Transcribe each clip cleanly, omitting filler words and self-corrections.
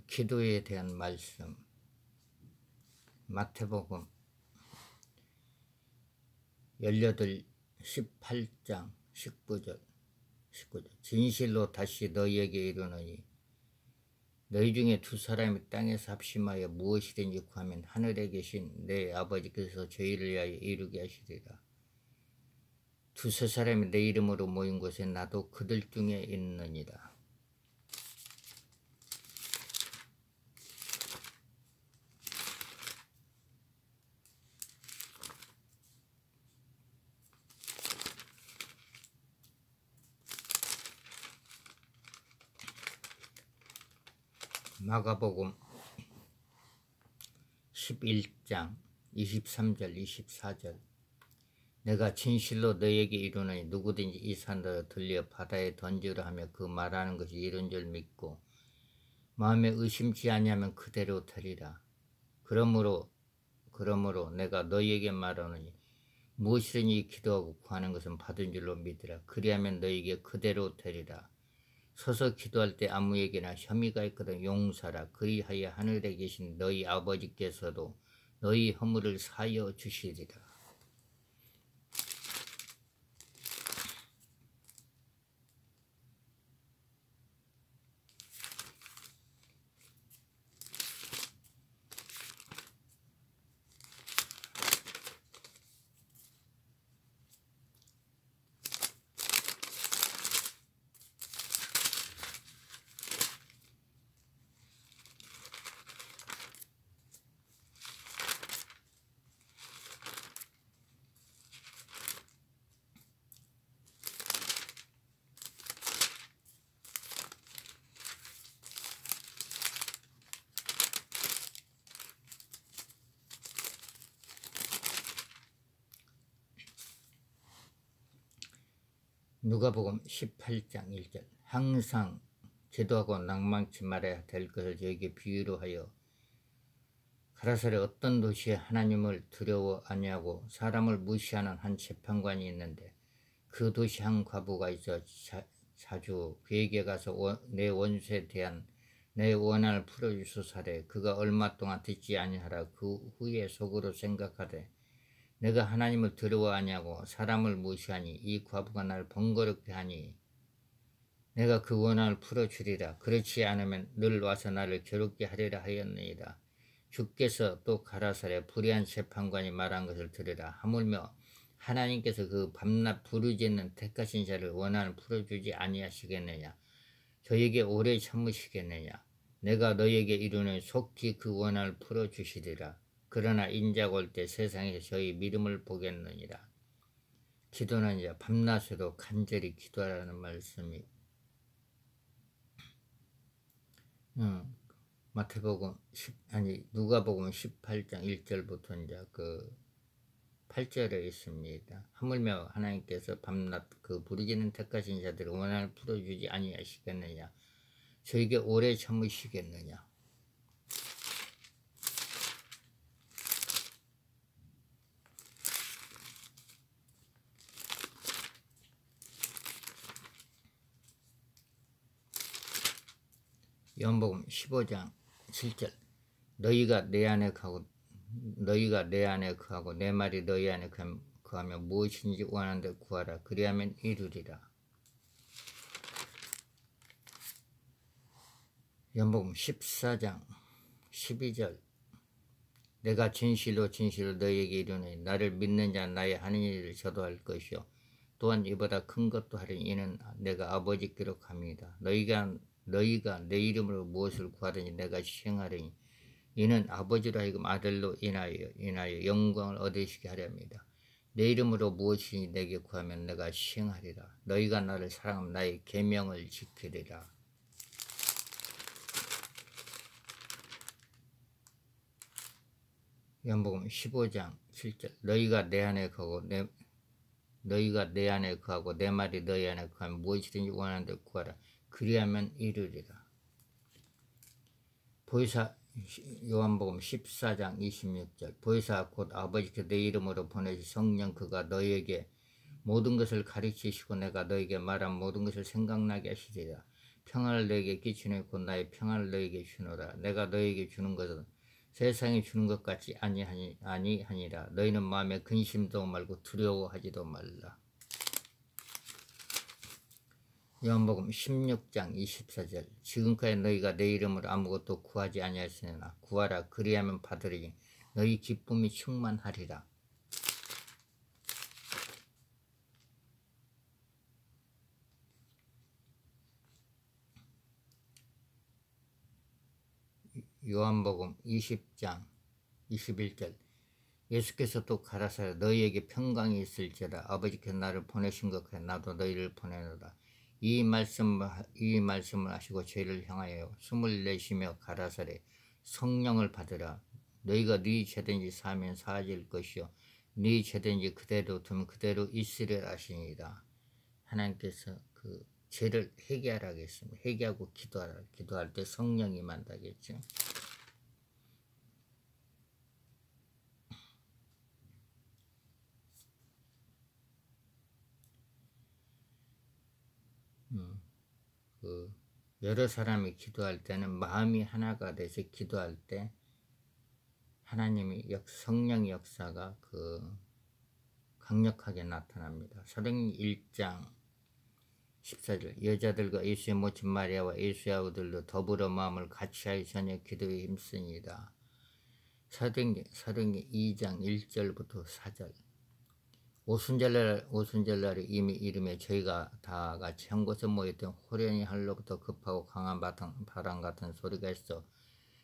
기도에 대한 말씀, 마태복음 18장 19절 진실로 다시 너희에게 이르노니 너희 중에 두 사람이 땅에서 합심하여 무엇이든지 구하면 하늘에 계신 내 아버지께서 저희를 위하여 이루게 하시리라. 두세 사람이 내 이름으로 모인 곳에 나도 그들 중에 있느니라. 마가복음 11장 23절 24절 내가 진실로 너희에게 이르노니 누구든지 이 산더러 들려 바다에 던지라 하며 그 말하는 것이 이른 줄 믿고 마음에 의심치 아니하면 그대로 되리라. 그러므로 내가 너희에게 말하노니 무엇이든지 기도하고 구하는 것은 받은 줄로 믿으라. 그리하면 너희에게 그대로 되리라. 서서 기도할 때 아무에게나 혐의가 있거든 용서하라. 그리하여 하늘에 계신 너희 아버지께서도 너희 허물을 사하여 주시리라. 누가복음 18장 1절 항상 기도하고 낭망치 말아야 될 것을 저에게 비유로 하여 가라사대 어떤 도시에 하나님을 두려워 아니하고 사람을 무시하는 한 재판관이 있는데 그 도시 한 과부가 있어 자주 그에게 가서 내 원수에 대한 내 원한을 풀어주소사래. 그가 얼마 동안 듣지 아니하라. 그 후에 속으로 생각하되 내가 하나님을 두려워 아니하고 사람을 무시하니 이 과부가 날 번거롭게 하니 내가 그 원한을 풀어주리라. 그렇지 않으면 늘 와서 나를 괴롭게 하리라 하였느니라. 주께서 또 가라사대 불의한 재판관이 말한 것을 들으라. 하물며 하나님께서 그 밤낮 부르짖는 택하신 자를 원한을 풀어주지 아니하시겠느냐. 저에게 오래 참으시겠느냐. 내가 너희에게 이르노니 속히 그 원한을 풀어주시리라. 그러나 인자가 올 때 세상에서 저희 믿음을 보겠느니라. 기도는 이제 밤낮에도 간절히 기도하라는 말씀이 누가복음 18장 1절부터 이제 그 8절에 있습니다. 하물며 하나님께서 밤낮 그 부르짖는 택하신 자들의 원한을 풀어주지 아니하시겠느냐. 저에게 오래 참으시겠느냐. 요한복음 15장 7절 너희가 내 안에 거하고 내 말이 너희 안에 거하며 무엇인지 원하는 데 구하라. 그리하면 이루리라. 요한복음 14장 12절 내가 진실로 너희에게 이르노니 나를 믿는 자는 나의 하는 일을 저도 할 것이요 또한 이보다 큰 것도 하리니 이는 내가 아버지께로 갑니다. 너희가 내 이름으로 무엇을 구하든지 내가 시행하리니 이는 아버지로 하여금 아들로 인하여 영광을 얻으시게 하렵니다. 내 이름으로 무엇이든지 내게 구하면 내가 시행하리라. 너희가 나를 사랑하면 나의 계명을 지키리라. 요한복음 15장 7절 너희가 내 안에 거하고 내 말이 너희 안에 거하면 무엇이든지 원하는 데 구하라. 그리하면 이루리라. 보혜사 요한복음 14장 26절 보혜사 곧 아버지께서 내 이름으로 보내신 성령 그가 너희에게 모든 것을 가르치시고 내가 너희에게 말한 모든 것을 생각나게 하시리라. 평안을 너에게 끼치네 곧 나의 평안을 너에게 주노라. 내가 너에게 주는 것은 세상이 주는 것 같지 아니하니라. 너희는 마음에 근심도 말고 두려워하지도 말라. 요한복음 16장 24절. 지금까지 너희가 내 이름으로 아무것도 구하지 아니하였으나 구하라 그리하면 받으리니 너희 기쁨이 충만하리라. 요한복음 20장 21절. 예수께서 또 가라사대 너희에게 평강이 있을지라. 아버지께서 나를 보내신 것 같이 나도 너희를 보내노라. 이 말씀을 하시고 저희를 향하여 숨을 내쉬며 가라사대 성령을 받으라. 너희가 네 죄든지 사하면 사하질 것이요 네 죄든지 그대로 두면 그대로 있으리라 하시니라. 하나님께서 그 죄를 회개하라고 했습니다. 회개하고 기도하라. 기도할 때 성령이 임한다겠죠. 그 여러 사람이 기도할 때는 마음이 하나가 돼서 기도할 때 하나님이 성령 역사가 강력하게 나타납니다. 사도행전 1장 14절. 여자들과 예수의 모친 마리아와 예수의 아우들도 더불어 마음을 같이하여 저녁 기도에 힘쓰니라. 사도행전 2장 1절부터 4절. 오순절날에 이미 이름에 저희가 다 같이 한 곳에 모였던 호련히 하늘로부터 급하고 강한 바람 같은 소리가 있어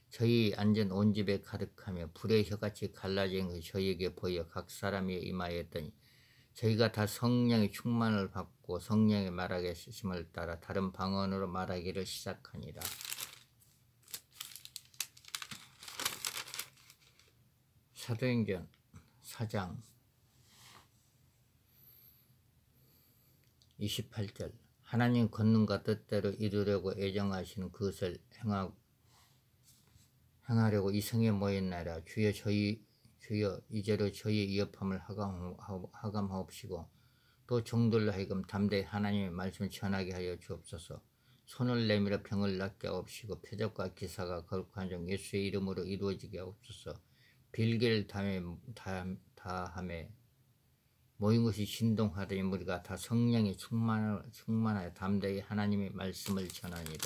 저희 앉은 온 집에 가득하며 불의 혀같이 갈라진 것이 저희에게 보여 각 사람이 임하였더니 저희가 다 성령의 충만을 받고 성령의 말하게 하심을 따라 다른 방언으로 말하기를 시작하니라. 사도행전 4장 28절. 하나님 권능과 뜻대로 이루려고 애정하시는 그것을 행하려고 이 성에 모였나이다. 주여 이제로 저희의 위협함을 하감하옵시고 또 종들로 하여금 담대히 하나님의 말씀을 전하게 하여 주옵소서. 손을 내밀어 병을 낫게 하옵시고 표적과 기사가 거룩한 종 예수의 이름으로 이루어지게 하옵소서. 빌기를 다함에 모인 것이 진동하더니 우리가 다 성령에 충만하여 담대히 하나님의 말씀을 전하니라.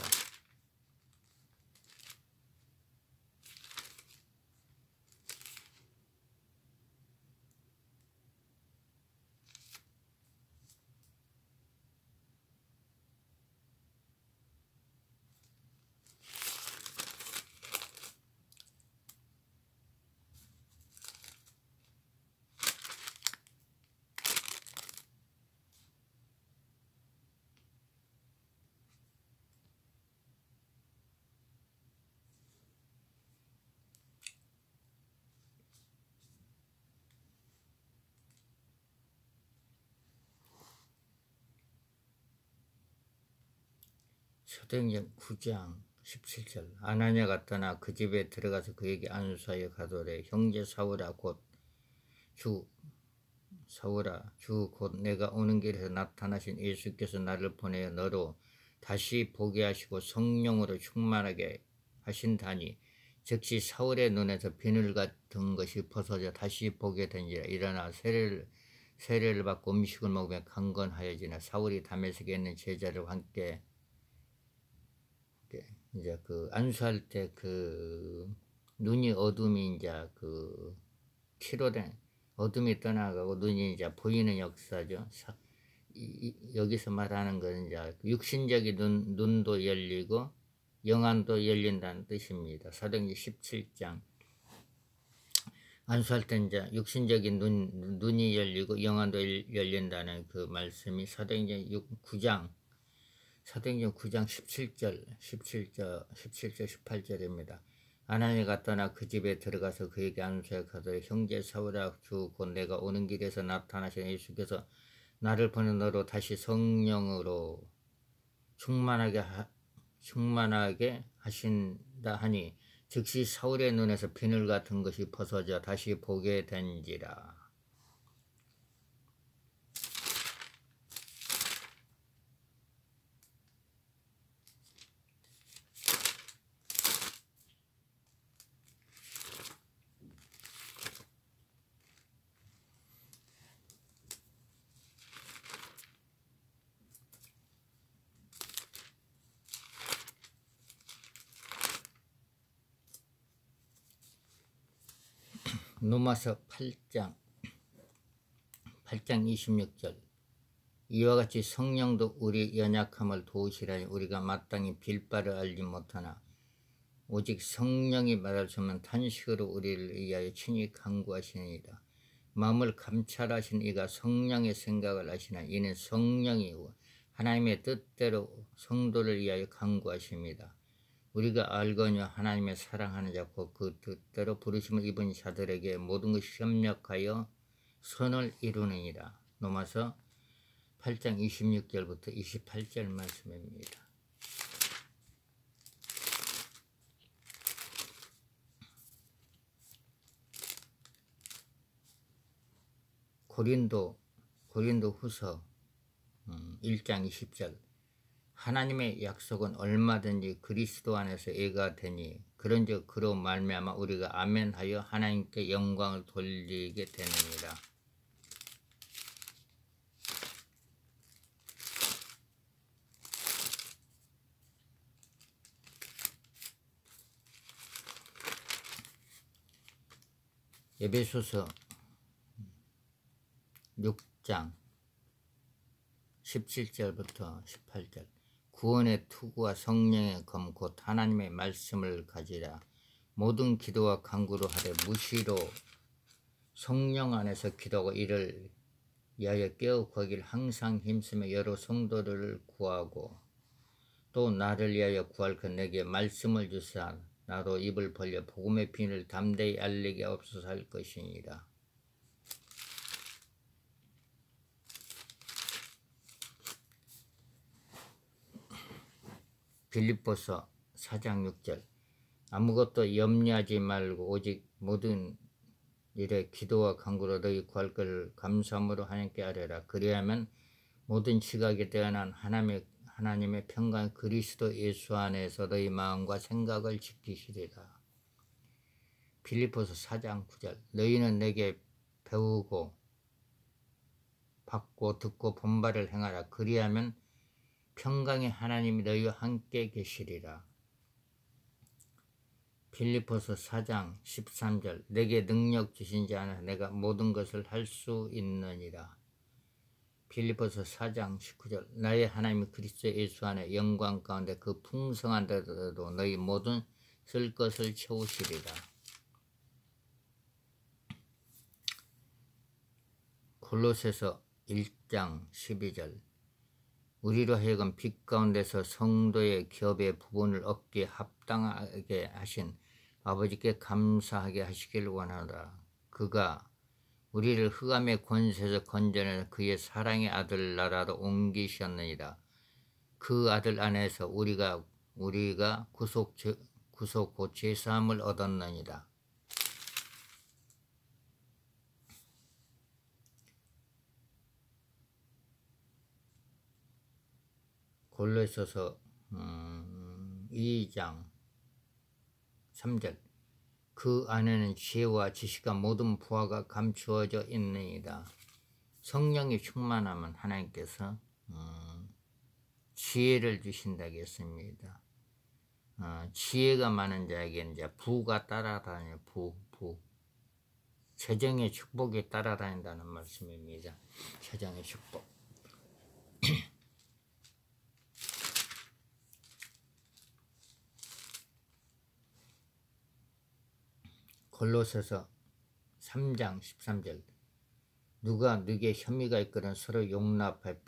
사도행전 9장 17절. 아나니아가 떠나 그 집에 들어가서 그에게 안수하여 가도되 형제 사울아 곧 내가 오는 길에서 나타나신 예수께서 나를 보내어 너로 다시 보게 하시고 성령으로 충만하게 하신다니 즉시 사울의 눈에서 비늘 같은 것이 벗어져 다시 보게 된지라. 일어나 세례를 받고 음식을 먹으며 강건하여지나 사울이 다메섹에 있는 제자들과 함께 이제 안수할 때 눈이 어둠이 이제 피로된 어둠이 떠나가고 눈이 이제 보이는 역사죠. 여기서 말하는 것은 이제 육신적인 눈도 열리고 영안도 열린다는 뜻입니다. 사도행전 17장. 안수할 때 이제 육신적인 눈이 열리고 영안도 열린다는 그 말씀이 사도행전 9장 17절, 18절입니다. 아나니아가 떠나 그 집에 들어가서 그에게 안수하여 가더니 형제 사울아 주 곧 내가 오는 길에서 나타나신 예수께서 나를 보내 너로 다시 성령으로 충만하게 하신다 하니 즉시 사울의 눈에서 비늘 같은 것이 벗어져 다시 보게 된지라. 로마서 8장 26절 이와 같이 성령도 우리 연약함을 도우시라니 우리가 마땅히 빌 바를 알지 못하나 오직 성령이 말할 수 없는 탄식으로 우리를 위하여 친히 간구하시니이다. 마음을 감찰하신 이가 성령의 생각을 아시나 이는 성령이 하나님의 뜻대로 성도를 위하여 간구하십니다. 우리가 알거니와 하나님의 사랑하는 자고 그 뜻대로 부르심을 입은 자들에게 모든 것이 협력하여 선을 이루느니라. 로마서 8장 26절부터 28절 말씀입니다. 고린도 후서 1장 20절 하나님의 약속은 얼마든지 그리스도 안에서 예가 되니 그런즉 그로 말미암아 우리가 아멘하여 하나님께 영광을 돌리게 되느니라. 에베소서 6장 17절부터 18절 구원의 투구와 성령의 검 곧 하나님의 말씀을 가지라. 모든 기도와 간구로 하되 무시로 성령 안에서 기도하고 이를 위하여 깨어 구하기를 항상 힘쓰며 여러 성도들을 구하고 또 나를 위하여 구할 것 내게 말씀을 주사 나도 입을 벌려 복음의 비밀을 담대히 알리게 없어서 할 것이니라. 빌립보서 4장 6절 아무것도 염려하지 말고 오직 모든 일에 기도와 간구로 너희 구할 것을 감사함으로 하나님께 아뢰라. 그리하면 모든 지각에 대한 하나님의 평강 그리스도 예수 안에서 너희 마음과 생각을 지키시리라. 빌립보서 4장 9절 너희는 내게 배우고 받고 듣고 본바를 행하라. 그리하면 평강의 하나님이 너희와 함께 계시리라. 빌립보서 4장 13절 내게 능력 주신 자 안에서 내가 모든 것을 할 수 있느니라. 빌립보서 4장 19절 나의 하나님 그리스도 예수 안에 영광 가운데 그 풍성한 데도 너희 모든 쓸 것을 채우시리라. 골로새서 1장 12절 우리로 하여금 빛 가운데서 성도의 기업의 부분을 얻기에 합당하게 하신 아버지께 감사하게 하시길 원하노라. 그가 우리를 흑암의 권세에서 건져내 그의 사랑의 아들 나라로 옮기셨느니라. 그 아들 안에서 우리가 구속 곧 죄사함을 얻었느니라. 골로새서 2장 3절 그 안에는 지혜와 지식과 모든 부하가 감추어져 있느니라. 성령이 충만하면 하나님께서 지혜를 주신다고 했습니다. 지혜가 많은 자에게는 이제 부가 따라다녀요. 부 재정의 축복이 따라다닌다는 말씀입니다. 재정의 축복. 골로새서 3장 13절 누가 네게 혐의가 있거든 서로 용납해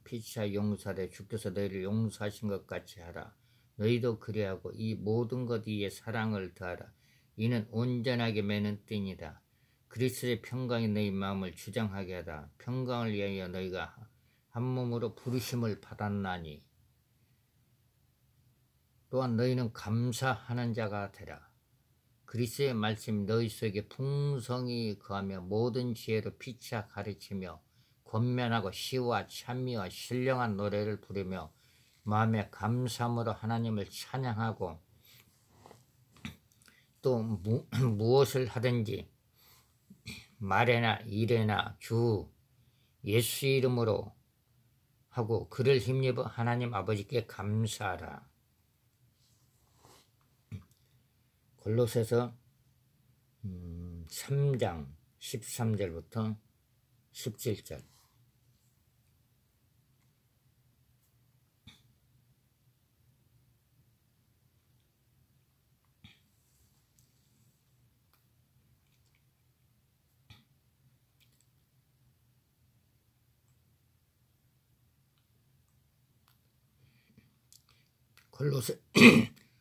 피차 용서하되 주께서 너희를 용서하신 것 같이 하라. 너희도 그리하고 이 모든 것 위에 사랑을 더하라. 이는 온전하게 매는 띠니라. 그리스도의 평강이 너희 마음을 주장하게 하라. 평강을 위하여 너희가 한 몸으로 부르심을 받았나니 또한 너희는 감사하는 자가 되라. 그리스도의 말씀이 너희 속에 풍성히 거하며 모든 지혜로 피차 가르치며 권면하고 시와 찬미와 신령한 노래를 부르며 마음에 감사함으로 하나님을 찬양하고 또 무엇을 하든지 말에나 일에나 주 예수 이름으로 하고 그를 힘입어 하나님 아버지께 감사하라. 골로새서 3장 13절부터 17절.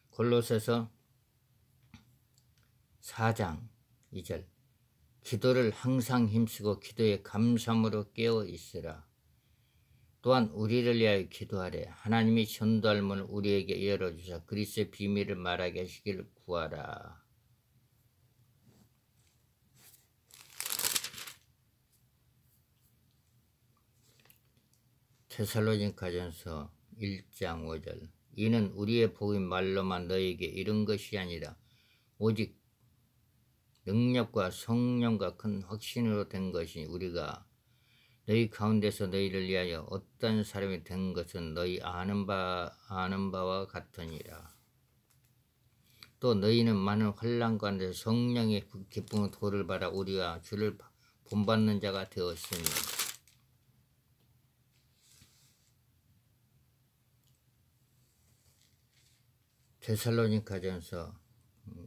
골로새서 4장 2절. 기도를 항상 힘쓰고 기도에 감사함으로 깨어 있으라. 또한 우리를 위하여 기도하래. 하나님이 전도할 문을 우리에게 열어주사 그리스도의 비밀을 말하게 하시기를 구하라. 데살로니가전서 1장 5절. 이는 우리의 복음 말로만 너에게 이른 것이 아니라 오직 능력과 성령과 큰 확신으로 된 것이 우리가 너희 가운데서 너희를 위하여 어떤 사람이 된 것은 너희 아는 바와 같으니라. 또 너희는 많은 환난 가운데 성령의 기쁨의 도를 받아 우리와 주를 본받는 자가 되었으니 데살로니가전서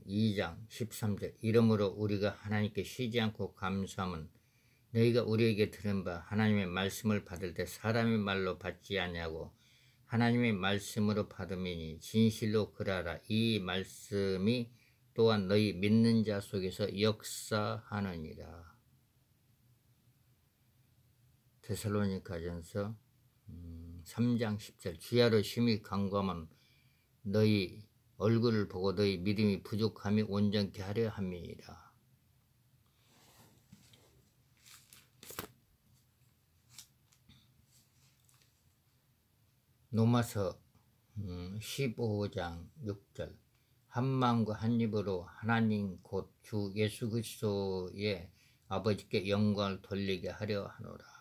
2장 13절. 이러므로 우리가 하나님께 쉬지 않고 감사함은 너희가 우리에게 들은 바 하나님의 말씀을 받을 때 사람의 말로 받지 아니하고 하나님의 말씀으로 받음이니 진실로 그러하라. 이 말씀이 또한 너희 믿는 자 속에서 역사하느니라. 데살로니가전서 3장 10절. 주야로 심히 간구하면 너희 얼굴을 보고 너희 믿음이 부족함이 온전케 하려 함이니라. 로마서 15장 6절. 한 마음과 한 입으로 하나님 곧 주 예수 그리스도의 아버지께 영광을 돌리게 하려 하노라.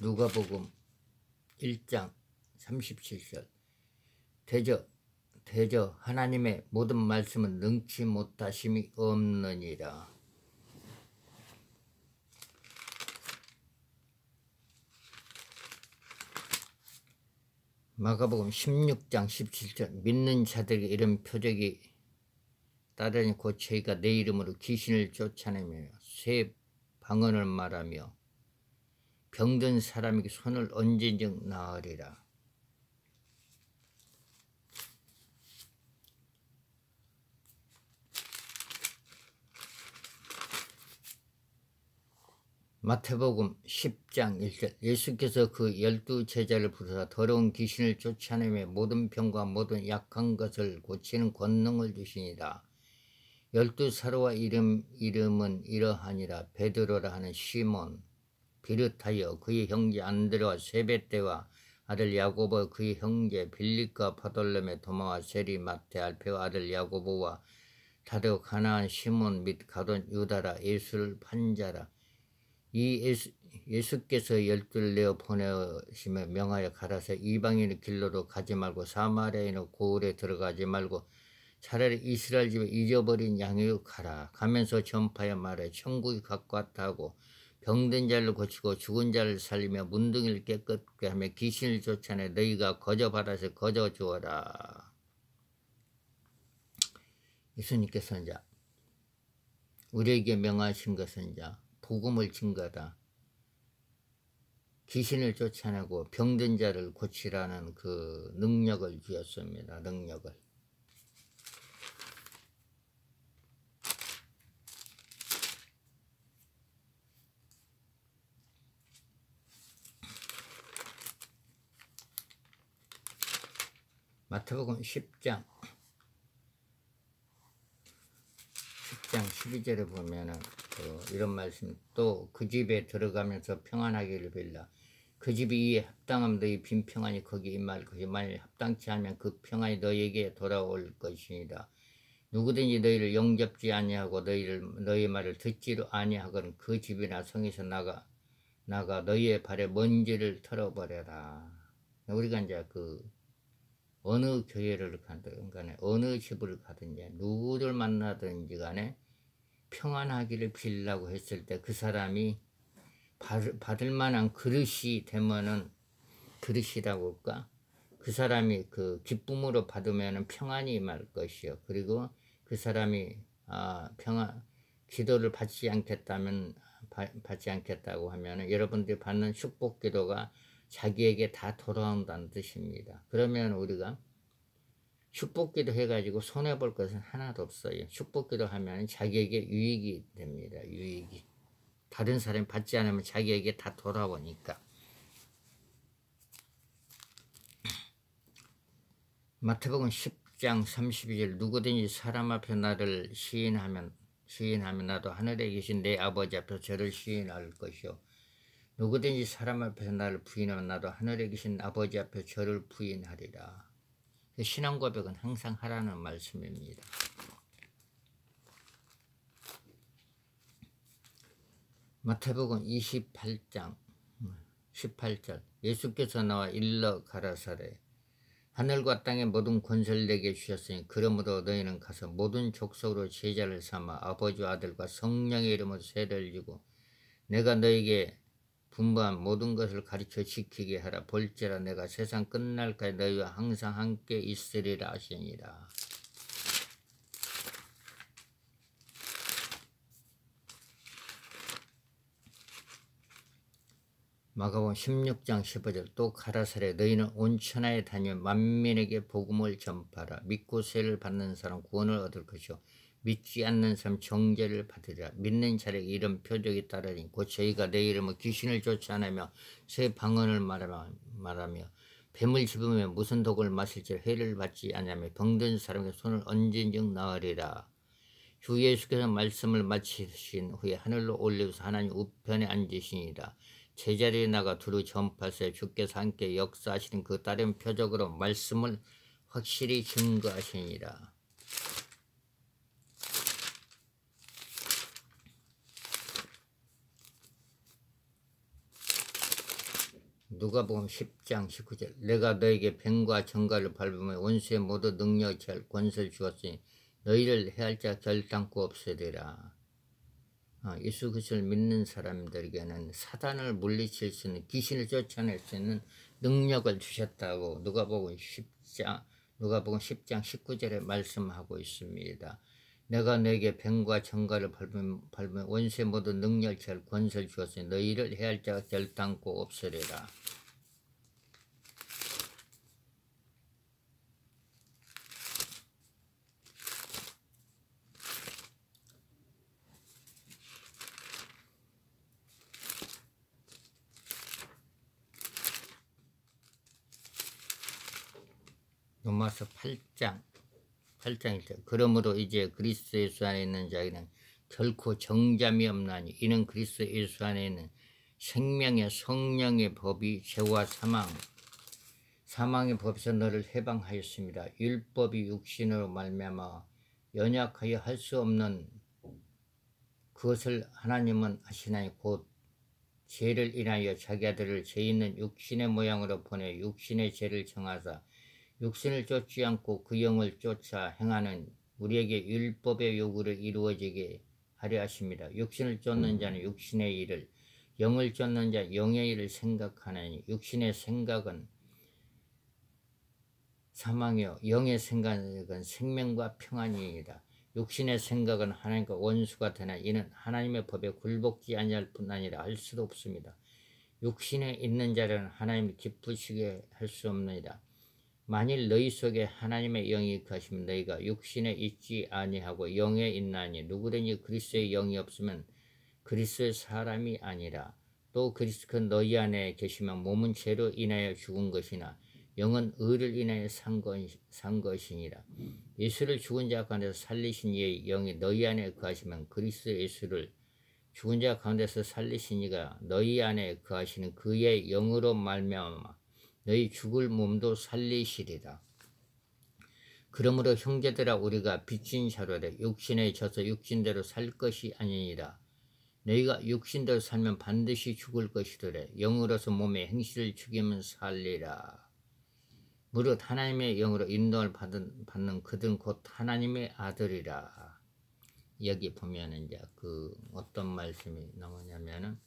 누가복음 1장 37절. 대저 하나님의 모든 말씀은 능치 못하심이 없느니라. 마가복음 16장 17절. 믿는 자들에게 이런 표적이 따르니 곧 저희가 내 이름으로 귀신을 쫓아내며 새 방언을 말하며 병든 사람에게 손을 얹은즉 나으리라. 마태복음 10장 1절. 예수께서 그 12 제자를 부르사 더러운 귀신을 쫓아내며 모든 병과 모든 약한 것을 고치는 권능을 주시니라. 12 사도와 이름은 이러하니라. 베드로라 하는 시몬, 비르타여 그의 형제 안드레와 세베대와 아들 야고보, 그의 형제 빌립과 바돌로메, 도마와 세리, 마태, 알페와 아들 야고보와 다데오, 가나안 시몬 및 가돈 유다라. 예수를 판자라. 이 예수께서 12를 내어 보내시며 명하여 가라사 이방인의 길로도 가지 말고 사마리아인의 고을에 들어가지 말고 차라리 이스라엘 집에 잊어버린 양에게 가라. 가면서 전파하여 말해 천국이 가까웠다 하고 병든 자를 고치고 죽은 자를 살리며 문둥이를 깨끗게 하며 귀신을 쫓아내 너희가 거저 받아서 거저 주어라. 예수님께서는 우리에게 명하신 것은 복음을 증거하다. 귀신을 쫓아내고 병든 자를 고치라는 그 능력을 주었습니다. 능력을. 마태복음 10장 12절에 보면은 이런 말씀. 또 그 집에 들어가면서 평안하기를 빌라. 그 집이 이에 합당하면 너희 빈 평안이 거기 임할 것이 만일 합당치 않으면 그 평안이 너희에게 돌아올 것이니라. 누구든지 너희를 영접지 아니하고 너희 말을 듣지도 아니하거든 그 집이나 성에서 나가 너희의 발에 먼지를 털어버려라. 우리가 이제 어느 교회를 가든 간에 어느 집을 가든지 누구를 만나든지 간에 평안하기를 빌라고 했을 때 그 사람이 받을 만한 그릇이 되면은 그릇이라고 할까? 그 사람이 그 기쁨으로 받으면은 평안이 임할 것이요. 그리고 그 사람이 기도를 받지 않겠다면 받지 않겠다고 하면은 여러분들이 받는 축복 기도가 자기에게 다 돌아온다는 뜻입니다. 그러면 우리가 축복기도 해가지고 손해볼 것은 하나도 없어요. 축복기도 하면 자기에게 유익이 됩니다. 유익이. 다른 사람이 받지 않으면 자기에게 다 돌아오니까. 마태복음 10장 32절 누구든지 사람 앞에 나를 시인하면 나도 하늘에 계신 내 아버지 앞에 저를 시인할 것이요. 누구든지 사람 앞에서 나를 부인하면 나도 하늘에 계신 아버지 앞에 저를 부인하리라. 신앙 고백은 항상 하라는 말씀입니다. 마태복음 28장 18절 예수께서 나와 일러 가라사대 하늘과 땅의 모든 권세를 내게 주셨으니 그러므로 너희는 가서 모든 족속으로 제자를 삼아 아버지와 아들과 성령의 이름으로 세례를 주고 내가 너희에게 분부한 모든 것을 가르쳐 지키게 하라. 볼지라 내가 세상 끝날까지 너희와 항상 함께 있으리라 하시니라. 마가복음 16장 15절 또 가라사대 너희는 온 천하에 다니며 만민에게 복음을 전파하라. 믿고 세를 받는 사람 구원을 얻을 것이요 믿지 않는 사람 정죄를 받으리라. 믿는 자에게 이런 표적이 따르니 곧 저희가 내 이름으로 귀신을 쫓아내며 새 방언을 말하며 뱀을 집으며 무슨 독을 마실지 해를 받지 않으며 병든 사람에게 손을 얹은 즉 나으리라. 주 예수께서 말씀을 마치신 후에 하늘로 올리고서 하나님 우편에 앉으시니라. 제자리에 나가 두루 전파하세 주께서 함께 역사하시는 그 다른 표적으로 말씀을 확실히 증거하시니라. 누가복음 10장 19절 내가 너에게 뱀과 정갈을 밟으며 원수의 모두 능력을 취할 권세를 주었으니 너희를 해할 자 결단코 없으리라. 예수 그리스도를 믿는 사람들에게는 사단을 물리칠 수 있는 귀신을 쫓아낼 수 있는 능력을 주셨다고 누가복음 10장 19절에 말씀하고 있습니다. 내가 너에게 뱀과 정갈을 밟으면 원수의 모든 능력을 취할 권세를 주었으니 너희를 해할 자가 결단코 없으리라. 로마서 8장 1절 그러므로 이제 그리스도 예수 안에 있는 자에게는 결코 정잠이 없나니 이는 그리스도 예수 안에 있는 생명의 성령의 법이 죄와 사망의 법에서 너를 해방하였습니다. 율법이 육신으로 말미암아 연약하여 할 수 없는 그것을 하나님은 하시나니 곧 죄를 인하여 자기 아들을 죄 있는 육신의 모양으로 보내 육신의 죄를 정하사 육신을 쫓지 않고 그 영을 쫓아 행하는 우리에게 율법의 요구를 이루어지게 하려 하십니다. 육신을 쫓는 자는 육신의 일을 영을 쫓는 자 영의 일을 생각하나니 육신의 생각은 사망이요 영의 생각은 생명과 평안이니라. 육신의 생각은 하나님과 원수가 되나 이는 하나님의 법에 굴복지 아니할 뿐 아니라 할 수도 없습니다. 육신에 있는 자는 하나님이 기쁘시게 할 수 없느니라. 만일 너희 속에 하나님의 영이 거하시면 너희가 육신에 있지 아니하고 영에 있나니 누구든지 그리스도의 영이 없으면 그리스도의 사람이 아니라 또 그리스도 너희 안에 계시면 몸은 죄로 인하여 죽은 것이나 영은 의를 인하여 산 것이니라. 예수를 죽은 자 가운데서 살리신 이의 영이 너희 안에 거하시면 그리스도 예수를 죽은 자 가운데서 살리시니가 너희 안에 거하시는 그의 영으로 말미암아 너희 죽을 몸도 살리시리라. 그러므로 형제들아 우리가 빚진 자로되 육신에 져서 육신대로 살 것이 아니니라. 너희가 육신대로 살면 반드시 죽을 것이더래. 영으로서 몸의 행실을 죽이면 살리라. 무릇 하나님의 영으로 인도를 받는 그들은 곧 하나님의 아들이라. 여기 보면은 이제 그 어떤 말씀이 나오냐면은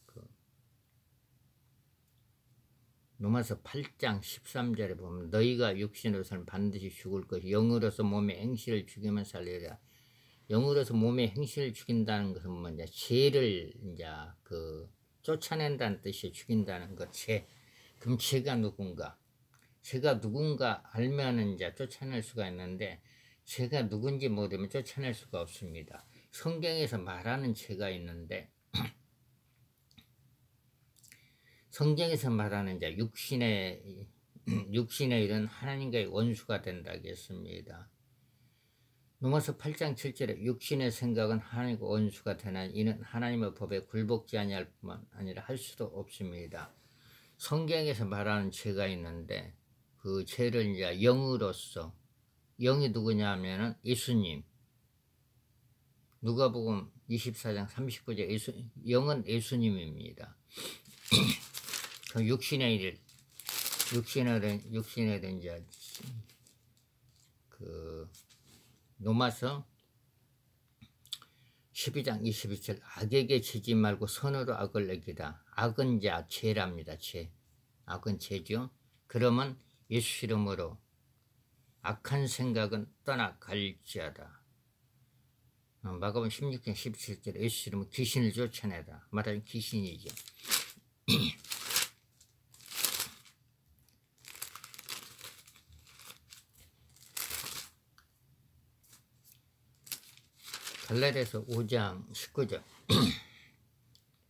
로마서 8장 13절에 보면 너희가 육신으로 살면 반드시 죽을 것이 영으로서 몸의 행실을 죽이면 살리라. 영으로서 몸의 행실을 죽인다는 것은 뭐냐, 죄를 이제 쫓아낸다는 뜻이 죽인다는 것. 죄. 그럼 죄가 누군가? 죄가 누군가 알면은 이제 쫓아낼 수가 있는데 죄가 누군지 모르면 쫓아낼 수가 없습니다. 성경에서 말하는 죄가 있는데 성경에서 말하는 이제 육신의 일은 하나님과의 원수가 된다고 했습니다. 로마서 8장 7절에 육신의 생각은 하나님과 원수가 되나 이는 하나님의 법에 굴복지 아니할 뿐만 아니라 할 수도 없습니다. 성경에서 말하는 죄가 있는데 그 죄를 이제 영으로서, 영이 누구냐 하면은 예수님. 누가복음 24장 39절 영은 예수님입니다. 그 육신의 일, 육신의 이제 로마서 12장 22절 악에게 지지 말고 선으로 악을 내기다. 악은 이제 죄랍니다. 죄. 악은 죄죠. 그러면 예수 이름으로 악한 생각은 떠나갈지어다. 마가복음 16장 17절에 예수 이름으로 귀신을 쫓아내다. 말하자면 귀신이죠. 갈라디아서 5장 19절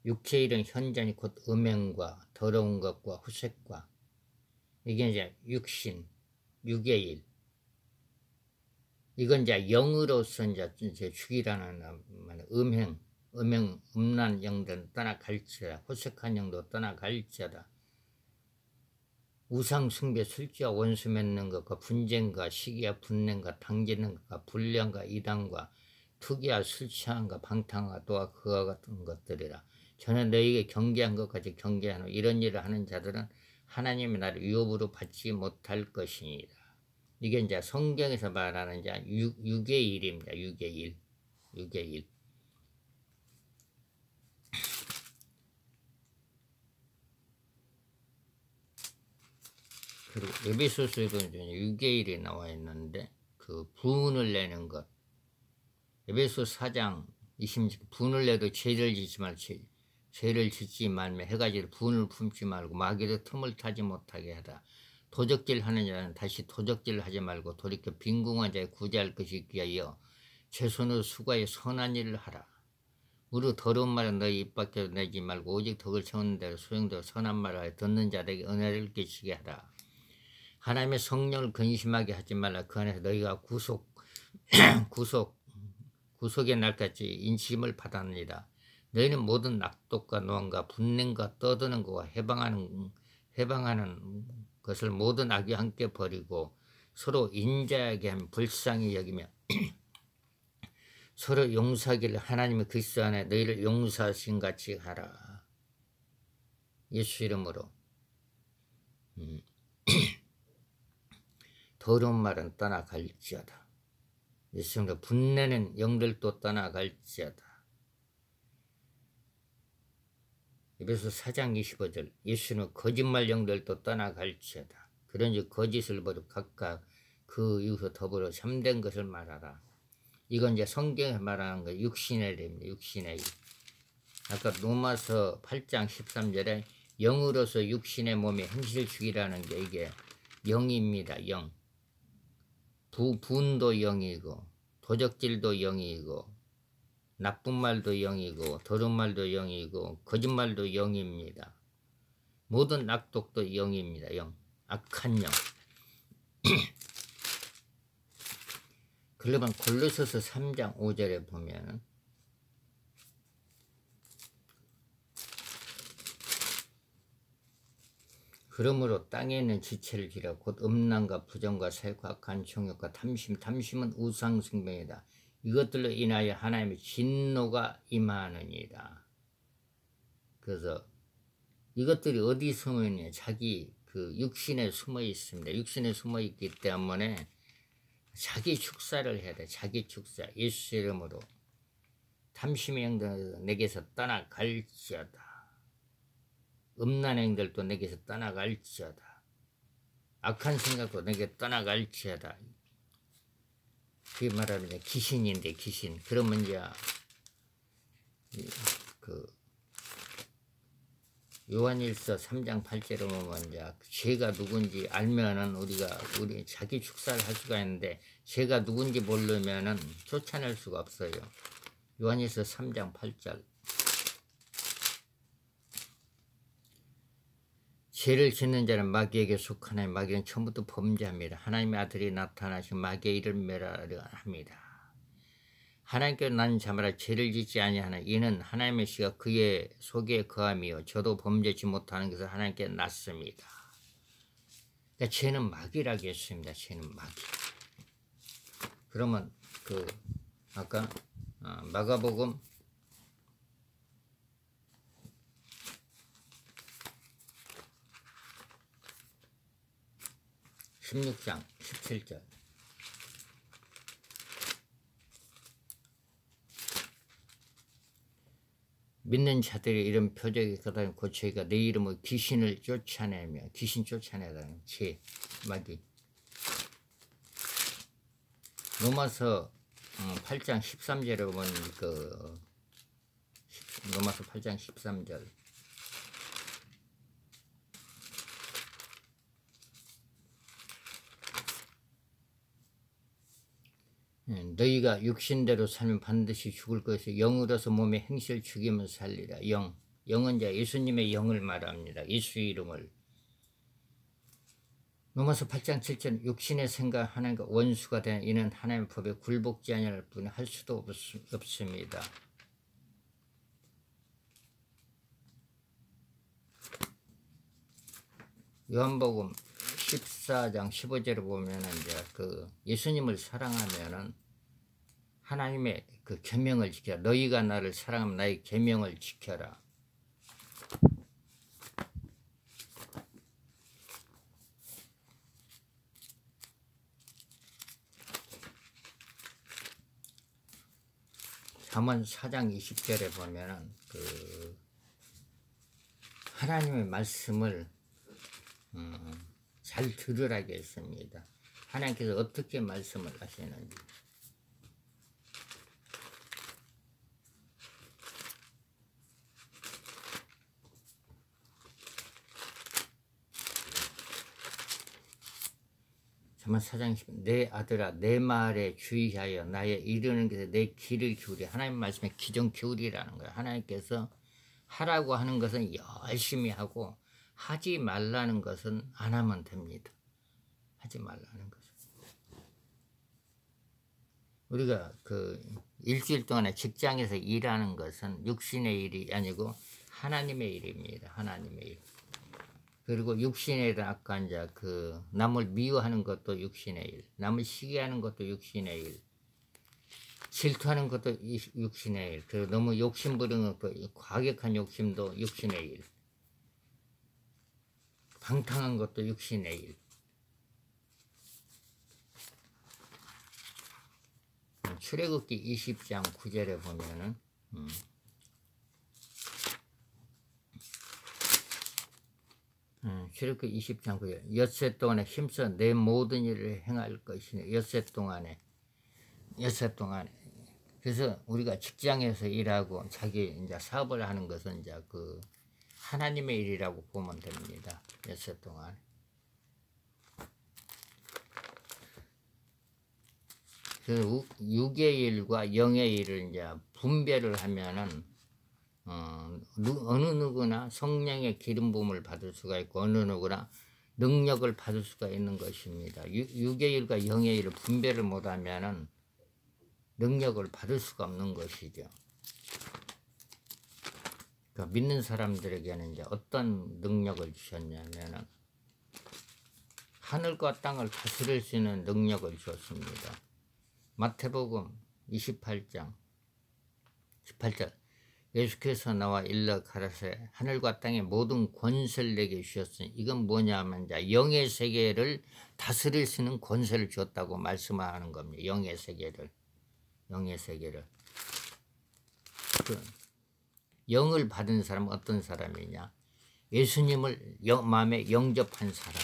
육체의 일은 현전이 곧 음행과 더러운 것과 후색과 이게 이제 육신, 육의 일. 이건 이제 영으로서 이제 죽이라는 말, 음란 영들은 떠나갈지어다. 후색한 영도 떠나갈지어다. 우상 숭배, 술취와 원수 맺는 것과 분쟁과 시기와 분냉과 당지는 것과 불량과 이단과 투기와 술 취함과 방탕과 또한 그와 같은 것들이라. 저는 너희에게 경계한 것까지 경계하노. 이런 일을 하는 자들은 하나님의 나를 유업으로 받지 못할 것이니라. 이게 이제 성경에서 말하는 이제 육의 일입니다. 육의 일. 육의 일. 그리고 에베소서에도 육의 일이 나와 있는데 그 분을 내는 것. 에베소 4장 26 분을 내도 죄를 짓지 말고 죄를 짓지 말며 해가지고 분을 품지 말고 마귀도 틈을 타지 못하게 하라. 도적질 하는 자는 다시 도적질 하지 말고 돌이켜 빈궁한 자에 구제할 것이 있기 위하여 제 손으로 수고하여 선한 일을 하라. 무릇 더러운 말은 너희 입 밖에 내지 말고 오직 덕을 채우는 대로 소용되어 선한 말을 하여 듣는 자들에게 은혜를 끼치게 하라. 하나님의 성령을 근심하게 하지 말라. 그 안에서 너희가 구속의 날까지 인침을 받았느니라. 너희는 모든 낙독과 노함과 분냉과 떠드는 것과 해방하는 것을 모든 악과 함께 버리고 서로 인자하게 하며 불쌍히 여기며 서로 용서하기를 하나님의 그리스도 안에 너희를 용서하신 같이 하라. 예수 이름으로. 더러운 말은 떠나갈지어다. 예수님도 분내는 영들도 떠나갈지어다. 에베소 4장 25절 예수님은 거짓말 영들도 떠나갈지어다. 그런즉 거짓을 버리고 각각 그 이후서 더불어 참된 것을 말하라. 이건 이제 성경에 말하는 거 육신의 일입니다. 육신의 일. 아까 로마서 8장 13절에 영으로서 육신의 몸에 행실 죽이라는 게 이게 영입니다. 영. 분도 영이고 도적질도 영이고 나쁜 말도 영이고 더러운 말도 영이고 거짓말도 영입니다. 모든 악독도 영입니다. 영. 악한 영. 그러면 골로새서 3장 5절에 보면 그러므로 땅에 있는 지체를 기라 곧 음란과 부정과 살과 악한 정욕과 탐심은 우상숭배이다. 이것들로 인하여 하나님의 진노가 임하느니라. 그래서 이것들이 어디 숨어 있냐? 자기 그 육신에 숨어 있습니다. 육신에 숨어 있기 때문에 자기 축사를 해야 돼. 자기 축사. 예수 이름으로 탐심의 행들 내게서 떠나갈지어다. 음란 행들도 내게서 떠나갈지어다. 악한 생각도 내게 떠나갈지어다. 그게 말하면 이제 귀신인데 귀신. 그러면 이제 그 요한일서 3장 8절에 보면 이제 죄가 누군지 알면은 우리 자기 축사를 할 수가 있는데 죄가 누군지 모르면은 쫓아낼 수가 없어요. 요한일서 3장 8절. 죄를 짓는 자는 마귀에게 속하나니 마귀는 처음부터 범죄합니다. 하나님의 아들이 나타나신 마귀의 일을 멸하려 합니다. 하나님께 난 자마다 죄를 짓지 아니하나 이는 하나님의 씨가 그의 속에 거함이요 저도 범죄치 못하는 것을 하나님께 났습니다. 그러니까 죄는 마귀라고 했습니다. 죄는 마귀. 그러면 그 아까 마가복음 16장 17절. 믿는 자들이 이런 표적이 거다는 고쳐가 내 이름으로 귀신을 쫓아내며 귀신 쫓아내다는 죄 마귀. 로마서 8장 13절에 보면 그 로마서 8장 13절. 너희가 육신대로 살면 반드시 죽을 것이요 영으로서 몸의 행실 죽이면 살리라. 영은 이제 예수님의 영을 말합니다. 예수의 이름을. 로마서 8장 7절 육신의 생각 하나님과 원수가 된 이는 하나님의 법에 굴복지 아니할 뿐 할 수도 없습니다. 요한복음 14장 15절에 보면은 이제 그 예수님을 사랑하면은 하나님의 그 계명을 지켜라. 너희가 나를 사랑하면 나의 계명을 지켜라. 잠언 4장 20절에 보면은 그 하나님의 말씀을 잘 들으라고 했습니다. 하나님께서 어떻게 말씀을 하시는지. 잠언 4장 10절 내 아들아 내 말에 주의하여 나의 이르는 것에 내 귀를 기울여. 하나님 말씀에 귀 좀 기울이라는 거예요. 하나님께서 하라고 하는 것은 열심히 하고 하지 말라는 것은 안 하면 됩니다. 하지 말라는 것은. 우리가 그 일주일 동안에 직장에서 일하는 것은 육신의 일이 아니고 하나님의 일입니다. 하나님의 일. 그리고 육신의 일은 아까 이제 그 남을 미워하는 것도 육신의 일, 남을 시기하는 것도 육신의 일, 질투하는 것도 육신의 일, 그리고 너무 욕심 부리는 것도 과격한 욕심도 육신의 일, 방탕한 것도 육신의 일. 출애굽기 20장 9절에 보면은 출애굽기 20장 9절 엿새 동안에 힘써 내 모든 일을 행할 것이니 엿새 동안에 그래서 우리가 직장에서 일하고 자기 이제 사업을 하는 것은 이제 그 하나님의 일이라고 보면 됩니다. 엿새 동안. 그 육의 일과 영의 일을 이제 분별을 하면은 어느 누구나 성령의 기름 부음을 받을 수가 있고 어느 누구나 능력을 받을 수가 있는 것입니다. 육의 일과 영의 일을 분별을 못하면은 능력을 받을 수가 없는 것이죠. 그러니까 믿는 사람들에게는 이제 어떤 능력을 주셨냐면은 하늘과 땅을 다스릴 수 있는 능력을 주었습니다. 마태복음 28장 18절 예수께서 나와 일러 가라사대 하늘과 땅의 모든 권세를 내게 주셨으니 이건 뭐냐면 영의 세계를 다스릴 수 있는 권세를 주었다고 말씀하는 겁니다. 영의 세계를. 그 영을 받은 사람은 어떤 사람이냐? 예수님을 마음에 영접한 사람.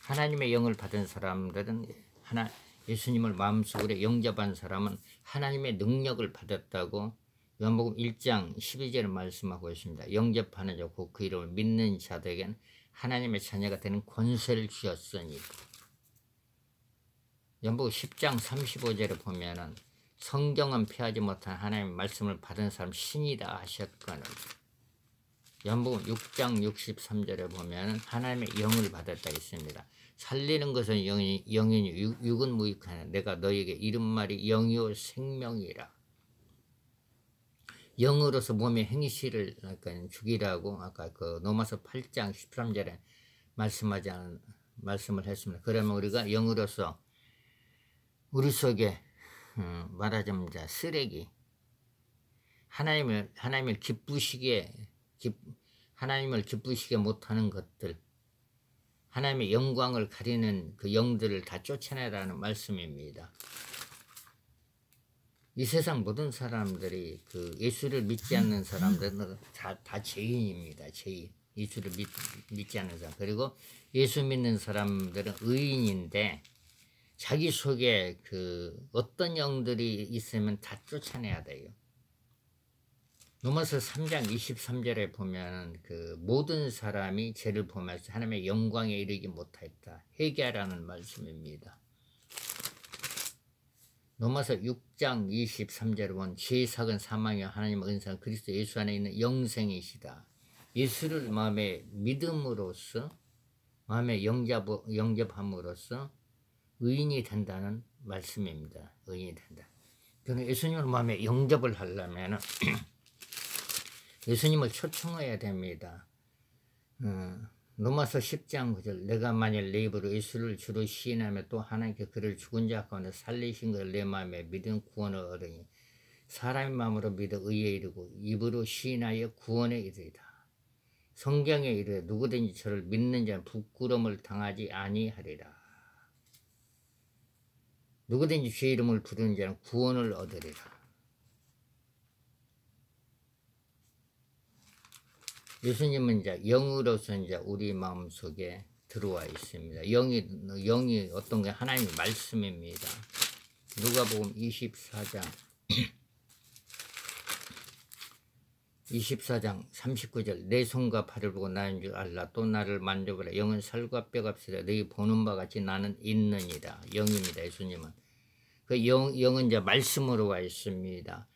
하나님의 영을 받은 사람들은 예수님을 마음속으로 영접한 사람은 하나님의 능력을 받았다고 요한복음 1장 12절에 말씀하고 있습니다. 영접하는 자 곧 그 이름을 믿는 자들에게는 하나님의 자녀가 되는 권세를 주었으니. 요한복음 10장 35절에 보면은 성경은 피하지 못한 하나님의 말씀을 받은 사람 신이다 하셨거늘. 요한복음 6장 63절에 보면은 하나님의 영을 받았다 있습니다. 살리는 것은 영이니 육은 무익하나 내가 너에게 이른 말이 영이요 생명이라. 영으로서 몸의 행실을 죽이라고 아까 그 로마서 8장 13절에 말씀을 했습니다. 그러면 우리가 영으로서 우리 속에 말하자면 쓰레기 하나님을 기쁘시게 못하는 것들 하나님의 영광을 가리는 그 영들을 다 쫓아내라는 말씀입니다. 이 세상 모든 사람들이 그 예수를 믿지 않는 사람들은 다 죄인입니다. 죄인. 예수를 믿지 않는 사람. 그리고 예수 믿는 사람들은 의인인데 자기 속에 그 어떤 영들이 있으면 다 쫓아내야 돼요. 로마서 3장 23절에 보면 그 모든 사람이 죄를 범하여서 하나님의 영광에 이르지 못하였다. 회개하라는 말씀입니다. 로마서 6장 23절에 보면 죄의 삭은 사망이요 하나님의 은사는 그리스도 예수 안에 있는 영생이시다. 예수를 마음에 믿음으로써 마음에 영접함으로써 의인이 된다는 말씀입니다. 의인이 된다. 그러나 예수님을 마음에 영접을 하려면 예수님을 초청해야 됩니다. 로마서 10장 9절 내가 만일 내 입으로 예수를 주로 시인하며 또 하나님께 그를 죽은 자 가운데 살리신 것을 내 마음에 믿음 구원을 얻으니 사람의 마음으로 믿어 의에 이르고 입으로 시인하여 구원에 이르리다. 성경에 이르되 누구든지 저를 믿는 자는 부끄러움을 당하지 아니하리라. 누구든지 주의 이름을 부르는 자는 구원을 얻으리라. 예수님은 이제 영으로서 이제 우리 마음 속에 들어와 있습니다. 영이 어떤 게 하나님의 말씀입니다. 누가복음 24장 39절 내 손과 발을 보고 나인 줄 알라. 또 나를 만져보라. 영은 살과 뼈가 없으라. 너희 보는 바 같이 나는 있느니라. 영입니다. 예수님은. 그 영은 이제 말씀으로 와 있습니다.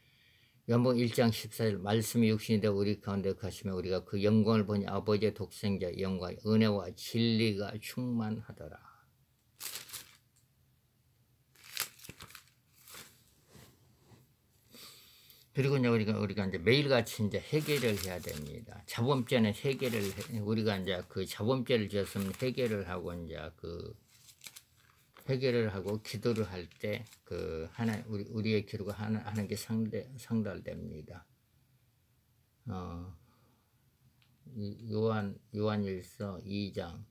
요한복음 1장 14절 말씀이 육신이 되어 우리 가운데 가시며 우리가 그 영광을 보니 아버지의 독생자 영광 은혜와 진리가 충만하더라. 그리고 이제 우리가 이제 매일같이 이제 회개를 해야 됩니다. 자범죄는 우리가 이제 그 자범죄를 지었으면 회개를 하고 이제 그 회개를 하고 기도를 할 때 그 우리의 기도가 하는 게 상달됩니다. 요한일서 2장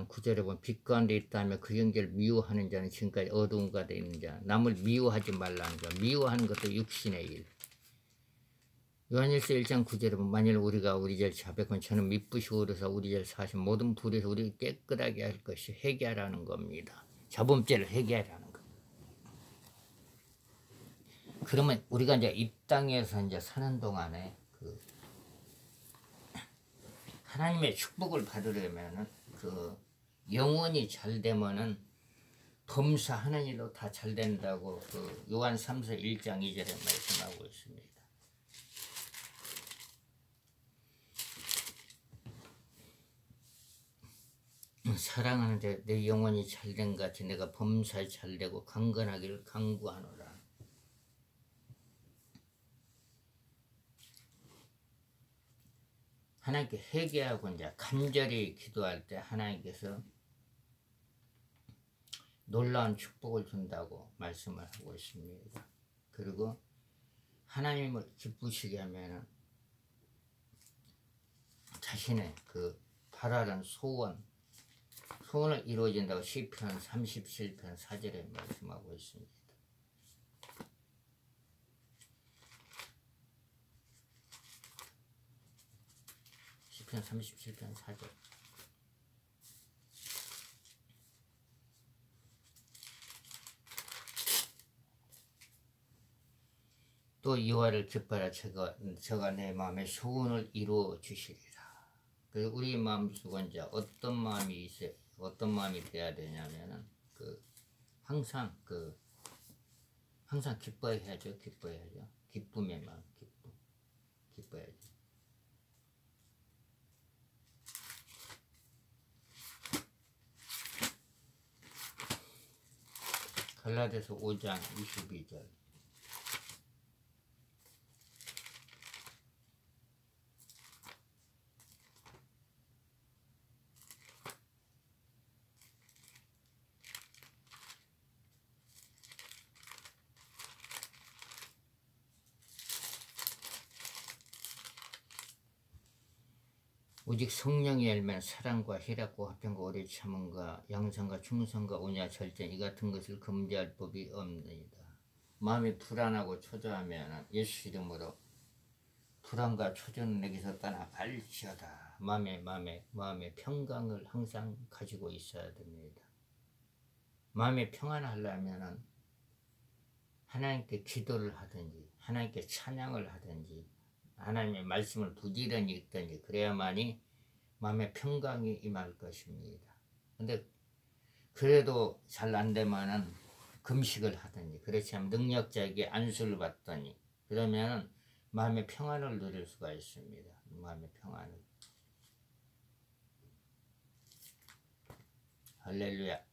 9절에 보면 빛 가운데 있다며 그 형제를 미워하는 자는 지금까지 어두운 가운데 있는 자. 남을 미워하지 말라는 자. 미워하는 것도 육신의 일. 요한일서 1장 9절에 보면 만일 우리가 우리 죄를 자백하면 저는 미쁘시고 오르사 우리 죄를 사하신 모든 불에서 우리 깨끗하게 할 것이 회개하라는 겁니다. 자범죄를 회개하라는 거. 그러면 우리가 이제 이 땅에서 이제 사는 동안에 그 하나님의 축복을 받으려면은 그 영혼이 잘 되면은 범사하는 일도 다 잘 된다고 그 요한 3서 1장 2절에 말씀하고 있습니다. 사랑하는데 내 영혼이 잘된 것 같이 내가 범사에 잘되고 강건하기를 간구하노라. 하나님께 회개하고 이제 간절히 기도할 때 하나님께서 놀라운 축복을 준다고 말씀을 하고 있습니다. 그리고 하나님을 기쁘시게 하면은 자신의 그 바라는 소원을 이루어진다고 시편 37편 4절에 말씀하고 있습니다. 시편 37편 4절. 또 여호와를 기뻐하라. 저가 내 마음의 소원을 이루어 주시리라. 그래서 우리 마음속은 이제 어떤 마음이 있어요? 어떤 마음이 돼야 되냐면은 항상 기뻐해야죠. 기쁨의 마음, 기뻐야죠. 갈라디아서 5장 22절. 오직 성령의 열매는 사랑과 희락과 화평과 오래 참음과 양선과 충성과 온유와 절제 이 같은 것을 금지할 법이 없느니라. 마음이 불안하고 초조하면 예수 이름으로 불안과 초조는 내게서 떠나 갈지어다. 마음의 평강을 항상 가지고 있어야 됩니다. 마음의 평안하려면 하나님께 기도를 하든지 하나님께 찬양을 하든지 하나님의 말씀을 부지런히 읽든지 그래야만이 마음의 평강이 임할 것입니다. 근데 그래도 잘 안되면은 금식을 하든지 그렇지 않으면 능력자에게 안수를 받더니 그러면 마음의 평안을 누릴 수가 있습니다. 마음의 평안을. 할렐루야.